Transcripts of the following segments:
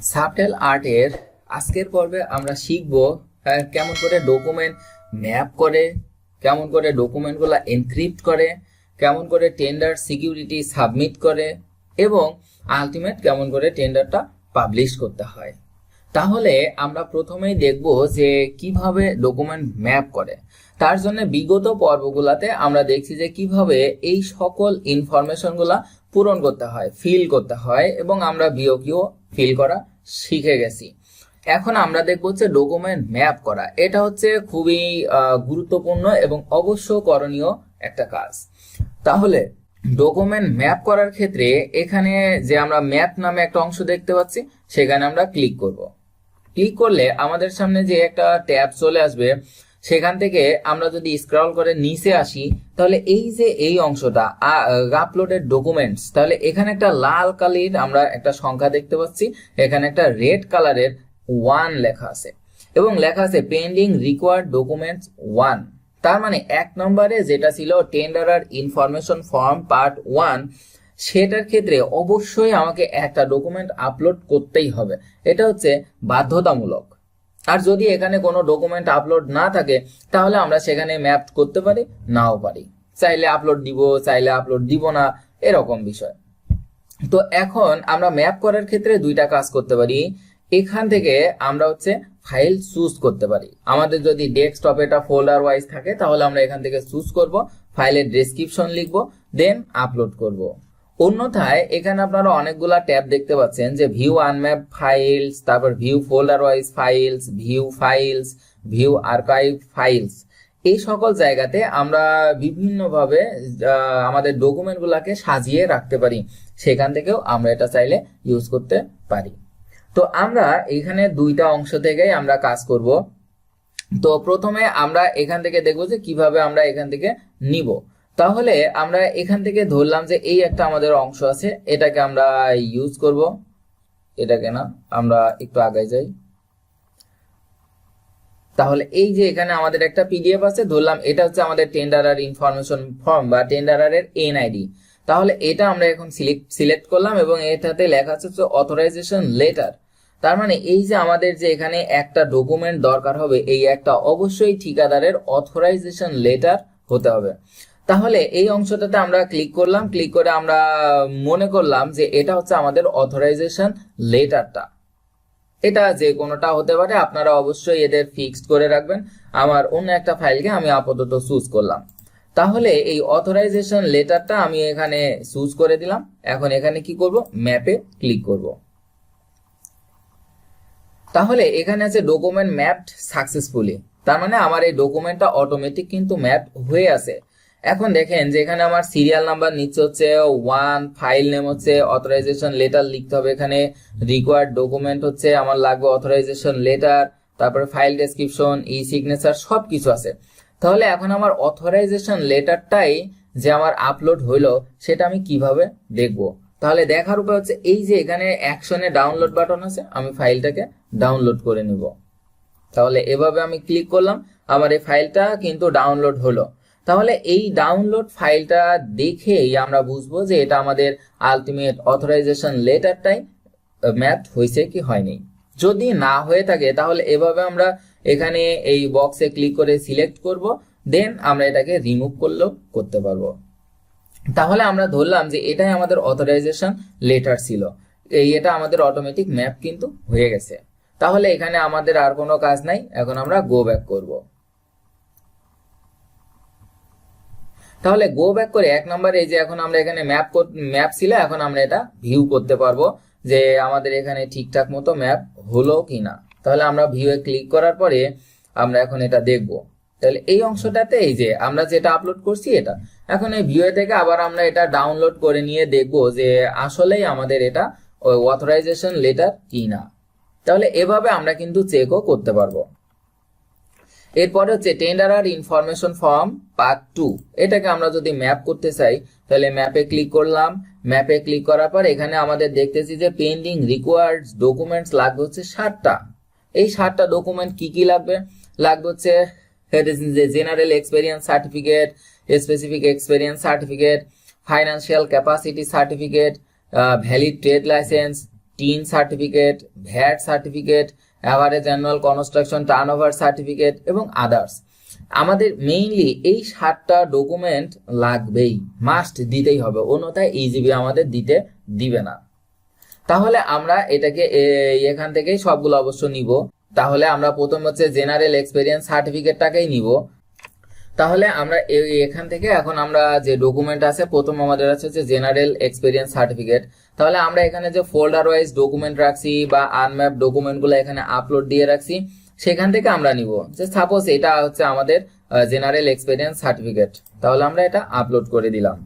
Subtle আর্টের আজকের পর্বে আমরা শিখব কেমন করে ডকুমেন্ট ম্যাপ করে, কেমন করে ডকুমেন্টগুলো এনক্রিপ্ট করে, কেমন করে টেন্ডার সিকিউরিটি সাবমিট করে এবং আলটিমেট কেমন করে টেন্ডারটা পাবলিশ করতে হয়। তাহলে আমরা প্রথমেই দেখব যে কিভাবে ডকুমেন্ট ম্যাপ করে। তার জন্য বিগত পর্বগুলোতে আমরা দেখছি যে কিভাবে এই সকল ইনফরমেশনগুলা পূরণ করতে হয়, ফিল করতে হয় এবং আমরা বিওকিও ফিল করা শিখে গেছি। এখন আমরা দেখব হচ্ছে ডকুমেন্ট ম্যাপ করা। এটা হচ্ছে খুবই গুরুত্বপূর্ণ এবং অবশ্য করণীয় একটা কাজ। তাহলে ডকুমেন্ট ম্যাপ করার ক্ষেত্রে এখানে যে আমরা ম্যাপ নামে একটা অংশ দেখতে পাচ্ছি সেখানে আমরা ক্লিক করব। ক্লিক করলে আমাদের সামনে যে একটা ট্যাব চলে আসবে, সেখান থেকে আমরা যদি স্ক্রল করে নিচে আসি তাহলে এই যে এই অংশটা আপলোডেড ডকুমেন্টস, তাহলে এখানে একটা লাল কালির আমরা একটা সংখ্যা দেখতে পাচ্ছি, এখানে একটা রেড কালারের 1 লেখা আছে এবং লেখা আছে পেন্ডিং রিকোয়ার্ড ডকুমেন্টস 1। তার মানে 1 নম্বরে যেটা ছিল টেন্ডারার ইনফরমেশন ফর্ম পার্ট 1, সেটার ক্ষেত্রে অবশ্যই আমাকে একটা ডকুমেন্ট আপলোড করতেই হবে। এটা হচ্ছে বাধ্যতামূলক। আর যদি এখানে কোনো ডকুমেন্ট আপলোড না থাকে তাহলে আমরা সেখানে ম্যাপ করতে পারি, নাও পারি, চাইলে আপলোড দিব, চাইলে আপলোড দিব না, এরকম বিষয়। তো এখন আমরা ম্যাপ করার ক্ষেত্রে দুইটা কাজ করতে পারি। এখান থেকে আমরা হচ্ছে ফাইল চুজ করতে পারি। আমাদের যদি ডেস্কটপ এটা ফোল্ডার ওয়াইজ থাকে তাহলে আমরা এখান থেকে চুজ করব, ফাইলের ডেসক্রিপশন লিখব, দেন আপলোড করব। অন্যথায় এখানে আপনারা অনেকগুলা ট্যাব দেখতে পাচ্ছেন যে ভিউ আনম্যাপ ফাইলস, তারপর view folder wise files, view files, view archive files. এই সকল জায়গাতে আমরা বিভিন্নভাবে আমাদের ডকুমেন্টগুলোকে সাজিয়ে রাখতে পারি। সেখান থেকেও আমরা এটা চাইলে ইউজ করতে পারি। তো আমরা এখানে দুইটা অংশ থেকেই আমরা কাজ করব। তো প্রথমে আমরা এখান থেকে দেখবো যে কিভাবে আমরা এখান থেকে নিব। তাহলে আমরা এখান থেকে ধরলাম যে এই একটা আমাদের অংশ আছে, এটাকে আমরা ইউজ করব। এটাকে না, আমরা একটু আগে যাই। তাহলে এই যে এখানে আমাদের একটা পিডিএফ আছে, ধরলাম এটা হচ্ছে আমাদের টেন্ডারার ইনফরমেশন ফর্ম বা টেন্ডারারের এনআইডি। তাহলে এটা আমরা এখন সিলেক্ট করলাম এবং এটাতে লেখা আছে অথরাইজেশন লেটার। তার মানে এই যে আমাদের যে এখানে একটা ডকুমেন্ট দরকার হবে, এই একটা অবশ্যই ঠিকাদারের অথরাইজেশন লেটার হতে হবে। তাহলে এই অংশটাতে আমরা ক্লিক করলাম, ক্লিক করে আমরা মনে করলাম যে এটা হচ্ছে আমাদের অথরাইজেশন লেটারটা। এটা যে কোনোটা হতে পারে, আপনারা অবশ্যই এদের ফিক্সড করে রাখবেন। আমার অন্য একটা ফাইলকে আমি আপাতত চুজ করলাম। তাহলে এই অথরাইজেশন লেটারটা আমি এখানে চুজ করে দিলাম। এখন এখানে কি করব, ম্যাপে ক্লিক করব। তাহলে এখানে আছে ডকুমেন্ট ম্যাপড সাকসেসফুলি। তার মানে আমার এই ডকুমেন্টটা অটোমেটিক কিন্তু ম্যাপ হয়ে আছে। এখন দেখেন যে এখানে আমার সিরিয়াল নাম্বার নিচে হচ্ছে 1, ফাইল নেম হচ্ছে অথরাইজেশন লেটার লিখতে হবে। এখানে রিকোয়ার্ড ডকুমেন্ট হচ্ছে আমার লাগবে অথরাইজেশন লেটার, তারপরে ফাইল ডেসক্রিপশন, ই সিগনেচার সবকিছু আছে। তাহলে এখন আমার অথরাইজেশন লেটারটাই যে আমার আপলোড হইলো সেটা আমি কিভাবে দেখব। তাহলে দেখার উপায় হচ্ছে এই যে এখানে অ্যাকশনে ডাউনলোড বাটন আছে, আমি ফাইলটাকে ডাউনলোড করে নিব। তাহলে এভাবে আমি ক্লিক করলাম, আমার এই ফাইলটা কিন্তু ডাউনলোড হলো। তাহলে এই ডাউনলোড ফাইলটা দেখেই আমরা বুঝবো যে এটা আমাদের আলটিমেট অথরাইজেশন লেটারটাই ম্যাপ হয়েছে কি হয়নি। যদি না হয়ে থাকে তাহলে এভাবে আমরা এখানে এই বক্সে ক্লিক করে সিলেক্ট করব, দেন আমরা এটাকে রিমুভ করলেও করতে পারবো। তাহলে আমরা ধরলাম যে এটাই আমাদের অথরাইজেশন লেটার ছিল, এটা আমাদের অটোমেটিক ম্যাপ কিন্তু হয়ে গেছে। তাহলে এখানে আমাদের আর কোনো কাজ নাই, এখন আমরা গো ব্যাক করব। তাহলে গো ব্যাক করে 1 নম্বরে এই যে এখন আমরা এখানে ম্যাপ ছিল, এখন আমরা এটা ভিউ করতে পারবো যে আমাদের এখানে ঠিকঠাক মতো ম্যাপ হলো কিনা। তাহলে আমরা ভিউয়ে ক্লিক করার পরে আমরা এখন এটা দেখব। তাহলে এই অংশটাতে এই যে আমরা যেটা আপলোড করছি এটা, এখন এই ভিউয়ে থেকে আবার আমরা এটা ডাউনলোড করে নিয়ে দেখব যে আসলেই আমাদের এটা অথরাইজেশন লেটার কিনা। তাহলে এভাবে আমরা কিন্তু চেকও করতে পারবো। এরপরে হচ্ছে টেন্ডারার ইনফরমেশন ফর্ম পার্ট 2। এটাকে আমরা যদি ম্যাপ করতে চাই তাহলে ম্যাপে ক্লিক করলাম। ম্যাপে ক্লিক করার পর এখানে আমাদের দেখতেছি যে পেন্ডিং রিকোয়ার্ড ডকুমেন্টস লাগবে হচ্ছে 7টা। এই 7টা ডকুমেন্ট কি কি লাগবে হচ্ছে general experience certificate, specific experience certificate, financial capacity certificate, valid trade licence, tin certificate, VAT certificate, average annual construction turnover certificate এবং আদার্স। আমাদের মেইনলি এই 7টা ডকুমেন্ট লাগবেই, মাস্ট দিতেই হবে, অন্যথায় ইজিবি আমাদের দিতে দিবে না। তাহলে আমরা এটাকে এখান থেকেই সবগুলো অবশ্য নিব। তাহলে আমরা প্রথম হচ্ছে জেনারেল এক্সপেরিয়েন্স সার্টিফিকেটটাকেই নিব। তাহলে আমরা এখান থেকে এখন আমরা যে ডকুমেন্ট আছে, প্রথম আমাদের আছে হচ্ছে জেনারেল এক্সপেরিয়েন্স সার্টিফিকেট। তাহলে আমরা এখানে যে ফোল্ডার ওয়াইজ ডকুমেন্ট রাখছি বা আনম্যাপ ডকুমেন্টগুলো এখানে আপলোড দিয়ে রাখছি, সেখান থেকে আমরা নিব। যে সাপোজ এটা হচ্ছে আমাদের জেনারেল এক্সপেরিয়েন্স সার্টিফিকেট, তাহলে আমরা এটা আপলোড করে দিলাম।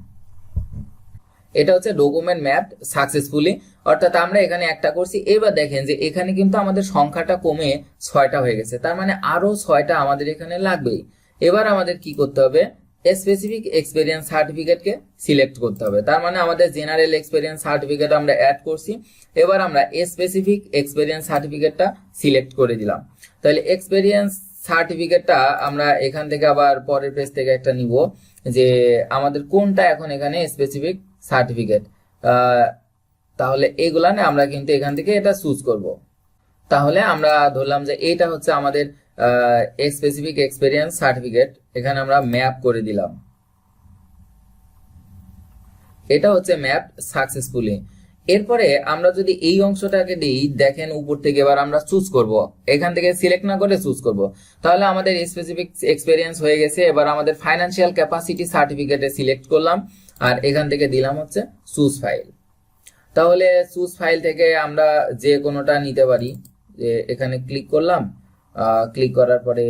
এটা হচ্ছে ডকুমেন্ট ম্যাপ সাকসেসফুলি, অর্থাৎ আমরা এখানে একটা করছি। এবার দেখেন যে এখানে কিন্তু আমাদের সংখ্যাটা কমে 6টা হয়ে গেছে, তার মানে আরো 6টা আমাদের এখানে লাগবেই। এবার আমাদের কি করতে হবে, স্পেসিফিক এক্সপেরিয়েন্স সার্টিফিকেটকে সিলেক্ট করতে হবে। তার মানে আমাদের জেনারেল এক্সপেরিয়েন্স সার্টিফিকেট আমরা অ্যাড করছি, এবার আমরা স্পেসিফিক এক্সপেরিয়েন্স সার্টিফিকেটটা সিলেক্ট করে দিলাম। তাহলে এক্সপেরিয়েন্স সার্টিফিকেটটা আমরা এখান থেকে আবার পরের পেজ থেকে একটা নিব, যে আমাদের কোনটা এখন এখানে স্পেসিফিক সার্টিফিকেট। তাহলে এগুলা না আমরা কিন্তু এখান থেকে এটা চুজ করব। তাহলে আমরা ধরলাম যে এটা হচ্ছে আমাদের স্পেসিফিক এক্সপেরিয়েন্স সার্টিফিকেট, এখানে আমরা ম্যাপ করে দিলাম। এটা হচ্ছে ম্যাপ সাকসেসফুলি। এরপরে আমরা যদি এই অংশটাকে দিই, দেখেন উপর থেকে এবার আমরা চুজ করব, এখান থেকে সিলেক্ট না করে চুজ করব। তাহলে আমাদের স্পেসিফিক এক্সপেরিয়েন্স হয়ে গেছে। এবার আমাদের ফাইন্যান্সিয়াল ক্যাপাসিটি সার্টিফিকেটে সিলেক্ট করলাম, আর এখান থেকে দিলাম হচ্ছে চুজ ফাইল। তাহলে চুজ ফাইল থেকে আমরা যে কোনোটা নিতে পারি, যে এখানে ক্লিক করলাম, ক্লিক করার পরে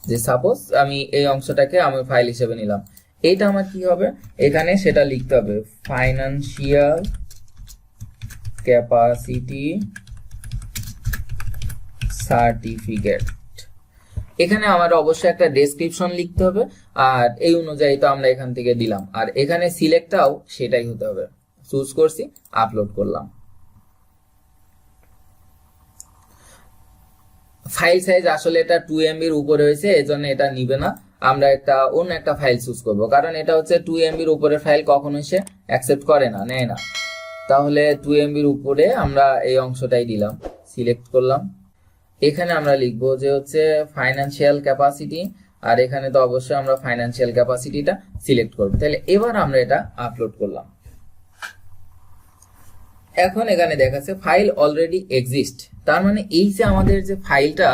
যে সাপোজ আমি এই অংশটাকে আমি ফাইল হিসেবে নিলাম। এইটা আমার কি হবে, এখানে সেটা লিখতে হবে ফাইন্যান্সিয়াল ক্যাপাসিটি সার্টিফিকেট। এখানে আমার অবশ্যই একটা ডেসক্রিপশন লিখতে হবে, আর এই অনুযায়ী তো আমরা এখান থেকে দিলাম। আর এখানে সিলেক্টটাও সেটাই হতে হবে, চুজ করছি, আপলোড করলাম। ফাইল সাইজ আসলে এটা 2 MB এর উপরে হয়েছে, এজন্য এটা নিবে না। আমরা অন্য একটা ফাইল চুজ করব, কারণ এটা হচ্ছে 2 MB এর উপরের ফাইল কখনোই সে অ্যাকসেপ্ট করে না, নেয় না। তাহলে 2 MB এর উপরে আমরা এই অংশটাই দিলাম, সিলেক্ট করলাম। এখানে আমরা লিখবো যে হচ্ছে ফাইন্যান্সিয়াল ক্যাপাসিটি, আর এখানে তো অবশ্যই আমরা ফাইন্যান্সিয়াল ক্যাপাসিটিটা সিলেক্ট করব। তাহলে এবার আমরা এটা আপলোড করলাম। এখন এখানে দেখাচ্ছে ফাইল অলরেডি এক্সিস্ট, তার মানে এই যে আমাদের যে ফাইলটা,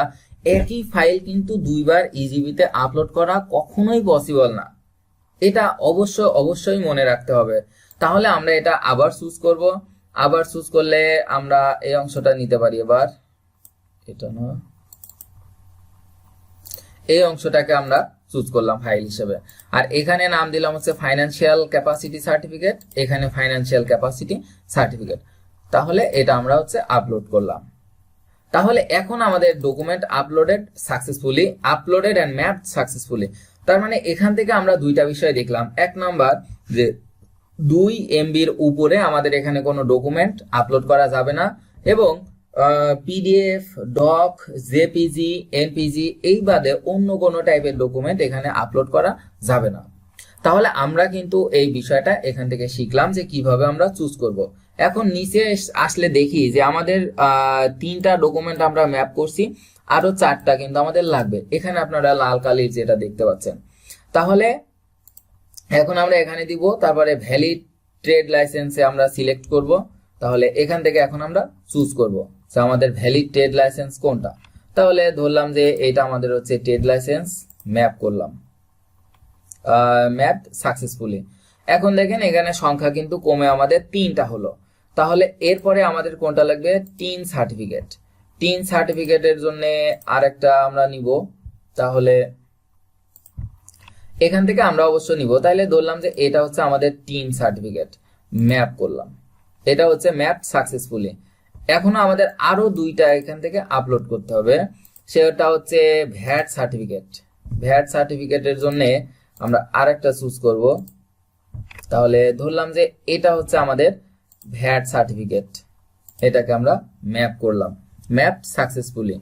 একই ফাইল কিন্তু দুইবার ইজিবিতে আপলোড করা কখনোই পসিবল না। এটা অবশ্যই মনে রাখতে হবে। তাহলে আমরা এটা আবার চুজ করব। আবার চুজ করলে আমরা এই অংশটা নিতে পারি। এবার এটা না, এই অংশটাকে আমরা চুজ করলাম ফাইল হিসেবে, আর এখানে নাম দিলাম হচ্ছে ফাইন্যান্সিয়াল ক্যাপাসিটি সার্টিফিকেট, এখানে ফাইন্যান্সিয়াল ক্যাপাসিটি সার্টিফিকেট। তাহলে এটা আমরা হচ্ছে আপলোড করলাম। তাহলে এখন আমাদের document uploaded successfully, uploaded and mapped successfully. তার মানে এখান থেকে আমরা দুইটা বিষয় দেখলাম। এক নাম্বার, যে 2 MB এর উপরে আমাদের এখানে কোনো ডকুমেন্ট আপলোড করা যাবে না, এবং পিডিএফ, ডক, জেপিজি, এনপিজি এই বাদে অন্য কোনো টাইপের ডকুমেন্ট এখানে আপলোড করা যাবে না। তাহলে আমরা কিন্তু এই বিষয়টা এখান থেকে শিখলাম যে কিভাবে আমরা চুজ করব। এখন নিচে আসলে দেখি যে আমাদের 3টা ডকুমেন্ট আমরা ম্যাপ করছি, আরো 4টা কিন্তু আমাদের লাগবে। এখানে আপনারা লাল কালির যেটা দেখতে পাচ্ছেন। তাহলে এখন আমরা এখানে দিব, তারপরে ভ্যালিড ট্রেড লাইসেন্সে আমরা সিলেক্ট করব। তাহলে এখান থেকে এখন আমরা চুজ করব যে আমাদের ভ্যালিড ট্রেড লাইসেন্স কোনটা। তাহলে ধরলাম যে এটা আমাদের হচ্ছে ট্রেড লাইসেন্স, ম্যাপ করলাম, ম্যাপ সাকসেসফুলি। এখন দেখেন এখানে সংখ্যা কিন্তু কমে আমাদের 3টা হলো। তাহলে এরপরে আমাদের কোনটা লাগবে, টিন সার্টিফিকেট। টিন সার্টিফিকেটের জন্য আরেকটা আমরা নিব। তাহলে এখান থেকে আমরা অবশ্য নিব। তাহলে ধরলাম যে এটা হচ্ছে আমাদের টিন সার্টিফিকেট, ম্যাপ করলাম। এটা হচ্ছে ম্যাপ সাকসেসফুলি। এখন আমাদের আরো 2টা এখান থেকে আপলোড করতে হবে, সেটা হচ্ছে ভ্যাট সার্টিফিকেট। ভ্যাট সার্টিফিকেটের জন্য আমরা আরেকটা চুজ করব। তাহলে ধরলাম যে এটা হচ্ছে আমাদের ভ্যাট সার্টিফিকেট, এটাকে আমরা ম্যাপ করলাম, ম্যাপ সাকসেসফুলি।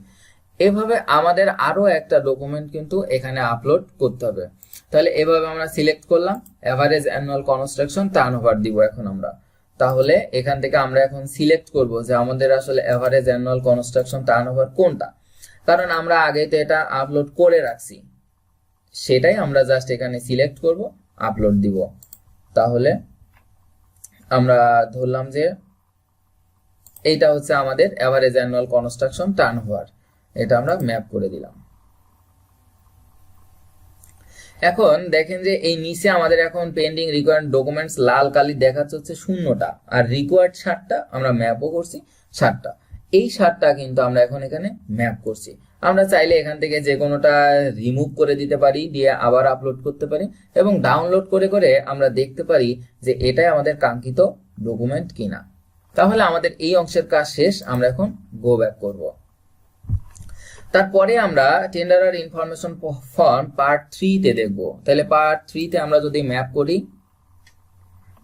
এভাবে আমাদের আরো একটা ডকুমেন্ট কিন্তু এখানে আপলোড করতে হবে। তাহলে এভাবে আমরা সিলেক্ট করলাম, এভারেজ অ্যানুয়াল কনস্ট্রাকশন টার্নওভার দিব এখন আমরা। তাহলে এখান থেকে আমরা এখন সিলেক্ট করব যে আমাদের আসলে এভারেজ অ্যানুয়াল কনস্ট্রাকশন টার্নওভার কোনটা, কারণ আমরা আগে তো এটা আপলোড করে রাখছি, সেটাই আমরা জাস্ট এখানে সিলেক্ট করব, আপলোড দিব। তাহলে আমরা ধরলাম যে এইটা হচ্ছে আমাদের এভারেজ অ্যানুয়াল কনস্ট্রাকশন টার্নওভার, এটা আমরা ম্যাপ করে দিলাম। এখন দেখেন যে এই নিচে আমাদের এখন পেন্ডিং রিকোয়ার্ড ডকুমেন্টস লাল কালি দেখাচ্ছে হচ্ছে 0টা, আর রিকোয়ার্ড 60টা, আমরা ম্যাপও করছি 60টা। এই 60টা কিন্তু আমরা এখন এখানে ম্যাপ করছি। আমরা চাইলে এখান থেকে যে কোনোটা রিমুভ করে দিতে পারি, দিয়ে আবার আপলোড করতে পারি, এবং ডাউনলোড করে করে আমরা দেখতে পারি যে এটাই আমাদের কাঙ্ক্ষিত ডকুমেন্ট কিনা। তাহলে আমাদের এই অংশের কাজ শেষ, আমরা এখন গো ব্যাক করব। তারপরে আমরা টেন্ডারার ইনফরমেশন ফর্ম পার্ট 3 তে দেখব। তাহলে পার্ট 3 তে আমরা যদি ম্যাপ করি,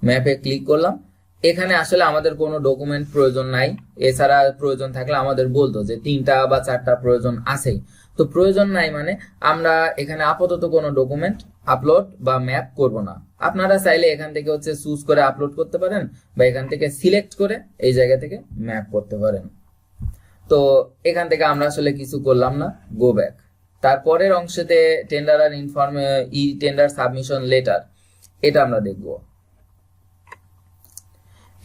ম্যাপে ক্লিক করলাম, এখানে আসলে আমাদের কোনো ডকুমেন্ট প্রয়োজন নাই, এছাড়া প্রয়োজন থাকলে আমাদের বলতো যে 3টা বা 4টা প্রয়োজন আছেই। তো প্রয়োজন নাই মানে আমরা এখানে আপাতত কোনো ডকুমেন্ট আপলোড বা ম্যাপ করব না। আপনারা চাইলে এখান থেকে হচ্ছে চুজ করে আপলোড করতে পারেন, বা এখান থেকে সিলেক্ট করে এই জায়গা থেকে ম্যাপ করতে পারেন। তো এখান থেকে আমরা আসলে কিছু করলাম না, গো ব্যাক। তারপরের অংশেতে টেন্ডার ই টেন্ডার সাবমিশন লেটার, এটা আমরা দেখব।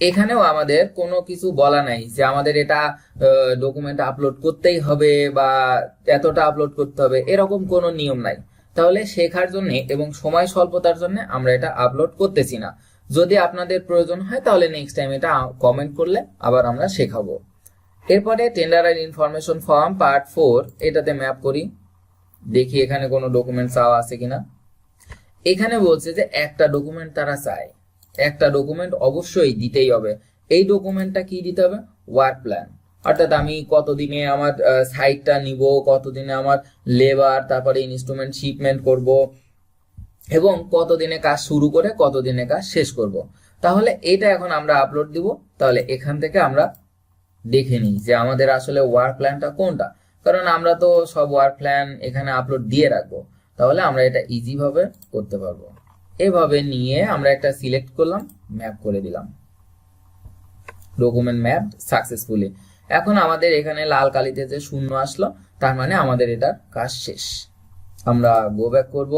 এখানেও আমাদের কোনো কিছু বলা নাই যে আমাদের এটা ডকুমেন্ট আপলোড করতেই হবে বা এতটা আপলোড করতে হবে, এরকম কোনো নিয়ম নাই। তাহলে শেখার জন্য এবং সময় স্বল্পতার জন্য আমরা এটা আপলোড করতেছি না। যদি আপনাদের প্রয়োজন হয় তাহলে নেক্সট টাইম এটা কমেন্ট করলে আবার আমরা শেখাবো। এরপরে টেন্ডার আর ইনফরমেশন ফর্ম পার্ট 4, এটাতে ম্যাপ করি, দেখি এখানে কোনো ডকুমেন্ট চাওয়া আছে কিনা। এখানে বলছে যে একটা ডকুমেন্ট তারা চায়, একটা ডকুমেন্ট অবশ্যই দিতেই হবে। এই ডকুমেন্টটা কি দিতে হবে? ওয়ার্ক প্ল্যান, অর্থাৎ আমি কতদিনে আমার সাইটটা নিব, কতদিনে আমার লেবার, তারপরে ইনস্ট্রুমেন্ট শিপমেন্ট করব, এবং কতদিনে কাজ শুরু করে কতদিনে কাজ শেষ করব। তাহলে এটা এখন আমরা আপলোড দিব। তাহলে এখান থেকে আমরা দেখে নিই যে আমাদের আসলে ওয়ার্ক প্ল্যানটা কোনটা, কারণ আমরা তো সব ওয়ার্ক প্ল্যান এখানে আপলোড দিয়ে রাখবো, তাহলে আমরা এটা ইজি ভাবে করতে পারবো। এভাবে নিয়ে আমরা একটা সিলেক্ট করলাম, ম্যাপ করে দিলাম, ডকুমেন্ট ম্যাপ সাকসেসফুলি। এখন আমাদের এখানে লাল কালিতে যে 0 আসলো, তার মানে আমাদের এটার কাজ শেষ। আমরা গো ব্যাক করব।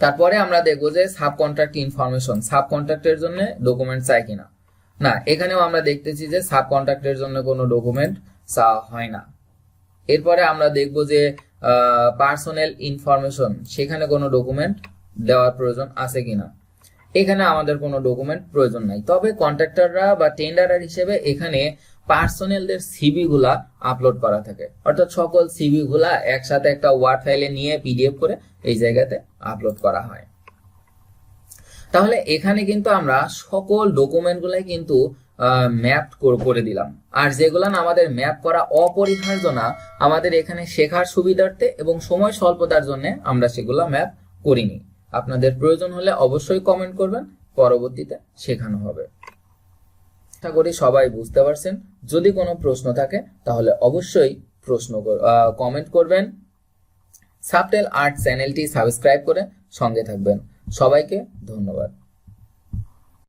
তারপরে আমরা দেখবো যে সাব কন্ট্রাক্ট ইনফরমেশন, সাব কন্ট্রাক্টের জন্য ডকুমেন্ট চাই কিনা। না, এখানেও আমরা দেখতেছি যে সাব কন্ট্রাক্টের জন্য কোনো ডকুমেন্ট চাওয়া হয় না। এরপরে আমরা দেখব যে পার্সোনাল ইনফরমেশন, সেখানে কোনো ডকুমেন্ট দেওয়ার প্রয়োজন আছে কিনা। এখানে আমাদের কোনো ডকুমেন্ট প্রয়োজন নাই, তবে কন্ট্রাক্টররা বা টেন্ডারার হিসেবে এখানে পার্সোনালদের সিভি গুলা আপলোড করা থাকে, অর্থাৎ সকল সিভি গুলা একসাথে একটা ওয়ার্ড ফাইলে নিয়ে পিডিএফ করে এই জায়গাতে আপলোড করা হয়। তাহলে এখানে কিন্তু আমরা সকল ডকুমেন্ট গুলাই কিন্তু ম্যাপ করে দিলাম। আর যেগুলো না আমাদের ম্যাপ করা অপরিহার্য না, আমাদের এখানে শেখার সুবিধার্থে এবং সময় স্বল্পতার জন্য আমরা সেগুলো ম্যাপ করিনি। আপনাদের প্রয়োজন হলে অবশ্যই কমেন্ট করবেন, পরবর্তীতে শেখানো হবে। আশা করি সবাই বুঝতে পারছেন। যদি কোনো প্রশ্ন থাকে তাহলে অবশ্যই কমেন্ট করবেন। সাবটেল আর্ট চ্যানেলটি সাবস্ক্রাইব করে সঙ্গে থাকবেন। সবাইকে ধন্যবাদ।